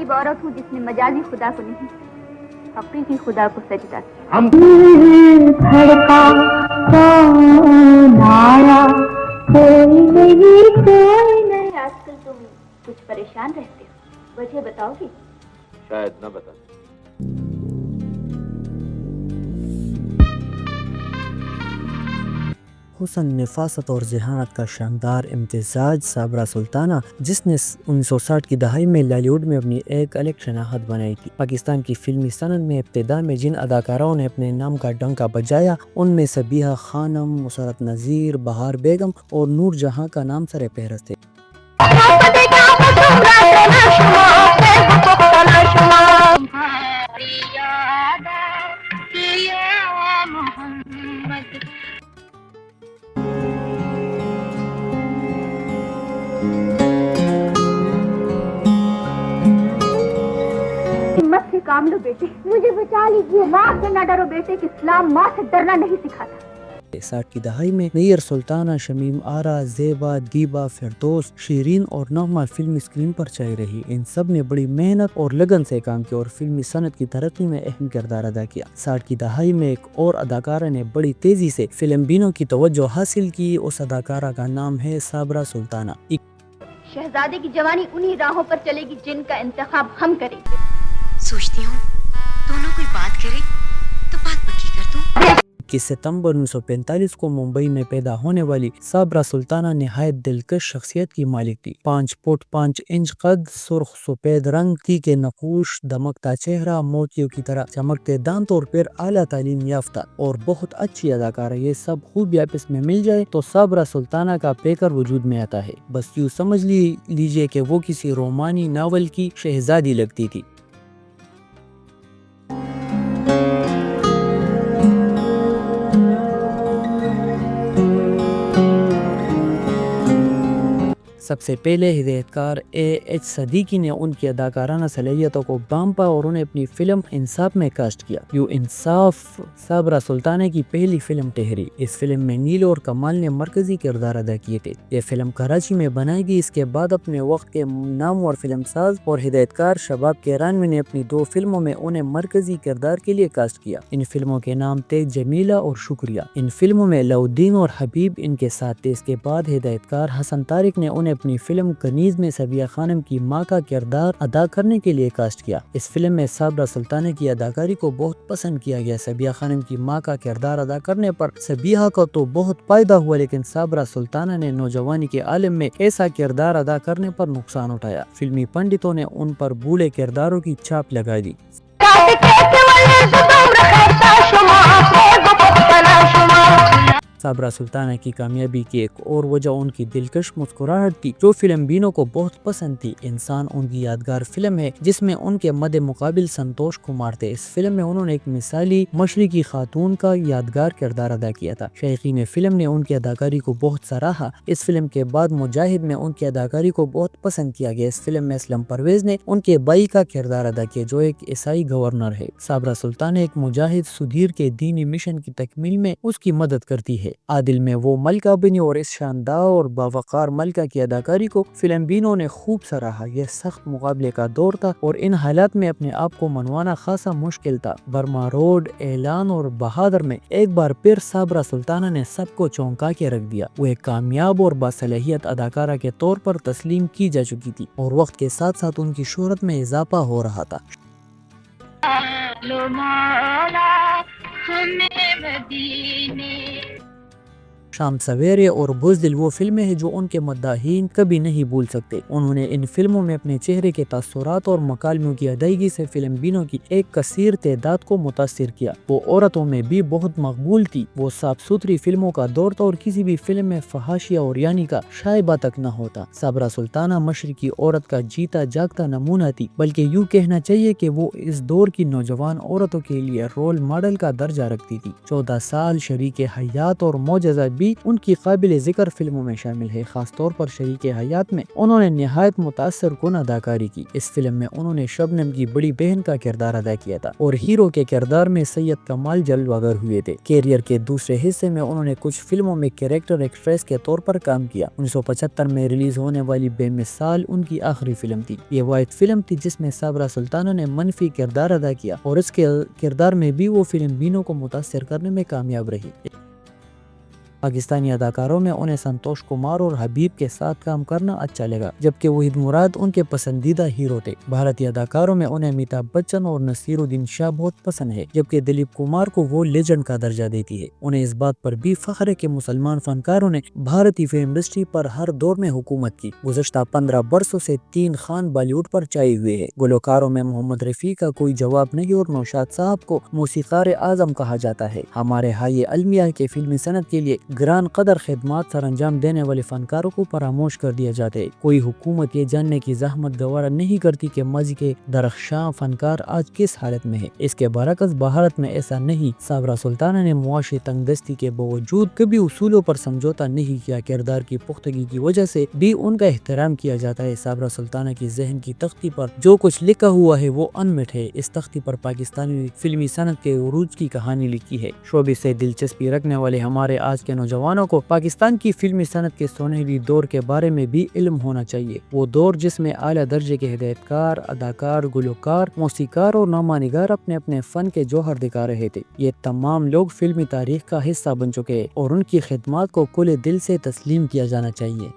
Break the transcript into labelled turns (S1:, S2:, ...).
S1: गरीब औरत हूँ जिसने मजाजी खुदा को नहीं हकीकी खुदा को सजदा किया।
S2: हम
S1: धड़का कौन आया, कोई नहीं। आजकल तुम कुछ परेशान रहते हो, वजह बताओगी?
S2: शायद न बता।
S3: हुस्न, नफासत और ज़हानत का शानदार इम्तिज़ाज साबरा सुल्ताना, जिसने 1960 की दहाई में बॉलीवुड में अपनी एक अलग शनाख्त बनाई थी। पाकिस्तान की फिल्मी सनत में इब्तिदा में जिन अदाकाराओं ने अपने नाम का डंका बजाया, उनमें सबीहा खानम, मुसरत नज़ीर, बहार बेगम और नूर जहां का नाम सरे फहरिस्त थे।
S1: हिम्मत से काम लो बेटे, मुझे बचा लीजिए। माँ से न डरो बेटे, कि इस्लाम माँ से डरना नहीं सिखाता।
S3: 60 की दहाई में नैयर सुल्ताना, शमीम आरा, ज़ेबा, दीबा, फिरदौस, शीरीन और नगमा फिल्मी स्क्रीन पर छाई रही। इन सब ने बड़ी मेहनत और लगन से काम किया और फिल्मी सनत की तरक्की में अहम किरदार अदा किया। 60 की दहाई में एक और अदाकारा ने बड़ी तेजी से फिल्म बीनों की तवज्जो हासिल की। उस अदाकारा का नाम है साबरा सुल्ताना।
S1: शहजादे की जवानी उन्हीं राहों पर चलेगी जिनका इंतखाब हम करेंगे।
S4: सोचती हूँ दोनों कोई बात करे तो बात पक्की कर दूं।
S3: 21 सितंबर 1945 को मुंबई में पैदा होने वाली साबरा सुल्ताना निहायत दिलकश शख्सियत की मालिक थी। 5 फुट 5 इंच कद, सुर्ख सफेद रंग, तीखे नकूश, दमकता चेहरा, मोतियों की तरह चमकते दांत और फिर आला तालीम याफ्ता और बहुत अच्छी अदाकारा। ये सब खूबियां आपस में मिल जाए तो साबरा सुल्ताना का पैकर वजूद में आता है। बस यूँ समझ लीजिए कि वो किसी रोमानी नावल की शहजादी लगती थी। सबसे पहले हिदायतकार A.H. सदीकी ने उनकी अदाकाराना सलाहियतों को बांपा और उन्हें अपनी फिल्म इंसाफ में कास्ट किया। यू इंसाफ साबरा सुल्ताना की पहली फिल्म ठहरी। इस फिल्म में नील और कमाल ने मरकजी किरदार अदा किए थे। यह फिल्म कराची में बनाई गई। इसके बाद अपने वक्त के नामवर फिल्म साज और हिदायतकार शबाब केरानवी ने अपनी 2 फिल्मों में उन्हें मरकजी किरदार के लिए कास्ट किया। इन फिल्मों के नाम थे जमीला और शुक्रिया। इन फिल्मों में अलाउद्दीन और हबीब इनके साथ थे। इसके बाद हिदायतकार हसन तारिक ने उन्हें अपनी फिल्म कनीज में सबीहा खानम की मां का किरदार अदा करने के लिए कास्ट किया। इस फिल्म में साबरा सुल्ताना की अदाकारी को बहुत पसंद किया गया। सबीहा खानम की मां का किरदार अदा करने पर सबीहा का तो बहुत फायदा हुआ, लेकिन साबरा सुल्ताना ने नौजवानी के आलम में ऐसा किरदार अदा करने पर नुकसान उठाया। फिल्मी पंडितों ने उन पर बूढ़े किरदारों की छाप लगा दी। साबरा सुल्ताना की कामयाबी की एक और वजह उनकी दिलकश मुस्कुराहट थी, जो फिल्म बीनों को बहुत पसंद थी। इंसान उनकी यादगार फिल्म है जिसमें उनके मद्दे मुकाबिल संतोष कुमार थे। इस फिल्म में उन्होंने एक मिसाली मशरिकी खातून का यादगार किरदार अदा किया था। शायकीन फिल्म ने उनकी अदाकारी को बहुत सराहा। इस फिल्म के बाद मुजाहिद में उनकी अदाकारी को बहुत पसंद किया गया। इस फिल्म में असलम परवेज ने उनके भाई का किरदार अदा किया, जो एक ईसाई गवर्नर है। साबरा सुल्ताना एक मुजाहिद सुधीर के दीनी मिशन की तकमील में उसकी मदद करती है। आदिल में वो मलका बनी और इस शानदार और बावकार मलका की अदाकारी को फिल्म बीनों ने खूब सराहा। यह सख्त मुकाबले का दौर था और इन हालात में अपने आप को मनवाना खासा मुश्किल था। बर्मा रोड, ऐलान और बहादुर में एक बार फिर साबरा सुल्ताना ने सबको चौंका के रख दिया। वो एक कामयाब और बासलाहियत अदाकारा के तौर पर तस्लीम की जा चुकी थी और वक्त के साथ साथ उनकी शोहरत में इजाफा हो रहा था। शाम सवेरे और बुज़दिल वो फिल्में हैं जो उनके मद्दाहीन कभी नहीं भूल सकते। उन्होंने इन फिल्मों में अपने चेहरे के तासुरात और मकालमों की अदायगी से फिल्म बीनों की एक कसीर तादाद को मुतासिर किया। वो औरतों में भी बहुत मकबूल थी। वो साफ सुथरी फिल्मों का दौर था और किसी भी फिल्म में फहाशिया और यानी का शायबा तक न होता। साबरा सुल्ताना मशरिकी औरत का जीता जागता नमूना थी, बल्कि यूँ कहना चाहिए कि वो इस दौर की नौजवान औरतों के लिए रोल मॉडल का दर्जा रखती थी। 14 साल शरीक हयात और मोजज़ा بھی ان کی قابل ذکر فلموں میں شامل ہے، خاص طور پر شریک حیات میں انہوں نے نہایت متاثر کن اداکاری کی۔ اس فلم میں انہوں نے شبنم کی بڑی بہن کا کردار ادا کیا تھا اور ہیرو کے کردار میں سید کمال جلوہ گر ہوئے تھے۔ کیریئر کے دوسرے حصے میں انہوں نے کچھ فلموں میں کیریکٹر ایکٹریس کے طور پر کام کیا۔ 1975 میں ریلیز ہونے والی بے مثال ان کی آخری فلم تھی۔ یہ واحد فلم تھی جس میں صابرہ سلطانہ نے منفی کردار ادا کیا اور اس کے کردار میں بھی وہ فلم بینوں کو متاثر کرنے میں کامیاب رہی۔ پاکستانی اداکاروں میں انہیں سنتوش کمار اور حبیب کے ساتھ کام کرنا اچھا لگا، جبکہ وحید مراد ان کے پسندیدہ ہیرو تھے۔ بھارتی اداکاروں میں انہیں امیتابھ بچن اور نصیر الدین شاہ بہت پسند ہے، جبکہ دلیپ کمار کو وہ لیجنڈ کا درجہ دیتی ہے۔ انہیں اس بات پر بھی فخر ہے کہ مسلمان فنکاروں نے بھارتی فلم انڈسٹری پر ہر دور میں حکومت کی۔ گزشتہ 15 برسوں سے 3 خان بالی ووڈ پر چھائے ہوئے ہیں۔ گلوکاروں میں محمد رفیع کا کوئی جواب نہیں اور نوشاد صاحب کو موسیقار اعظم کہا جاتا ہے۔ ہمارے ہائی المیہ کے فلمی صنعت کے لیے گران قدر خدمات سر انجام دینے والے فنکاروں کو فراموش کر دیا جاتا ہے۔ کوئی حکومت یہ جاننے کی زحمت گوارا نہیں کرتی کہ ماضی کے درخشاں فنکار آج کس حالت میں ہے۔ اس کے برعکس بھارت میں ایسا نہیں۔ صابرہ سلطانہ نے معاشی تنگ دستی کے باوجود کبھی اصولوں پر سمجھوتا نہیں کیا۔ کردار کی پختگی کی وجہ سے بھی ان کا احترام کیا جاتا ہے۔ صابرہ سلطانہ کی ذہن کی تختی پر جو کچھ لکھا ہوا ہے وہ انمٹ ہے۔ اس تختی پر پاکستانی فلمی صنعت کے عروج کی کہانی لکھی ہے۔ شعبے سے دلچسپی رکھنے والے ہمارے آج کے نوجوانوں کو پاکستان کی فلمی صنعت کے سنہری دور کے بارے میں بھی علم ہونا چاہیے۔ وہ دور جس میں اعلیٰ درجے کے ہدایت کار، اداکار، گلوکار، موسیقار اور نامہ نگار اپنے اپنے فن کے جوہر دکھا رہے تھے۔ یہ تمام لوگ فلمی تاریخ کا حصہ بن چکے ہیں اور ان کی خدمات کو کھلے دل سے تسلیم کیا جانا چاہیے۔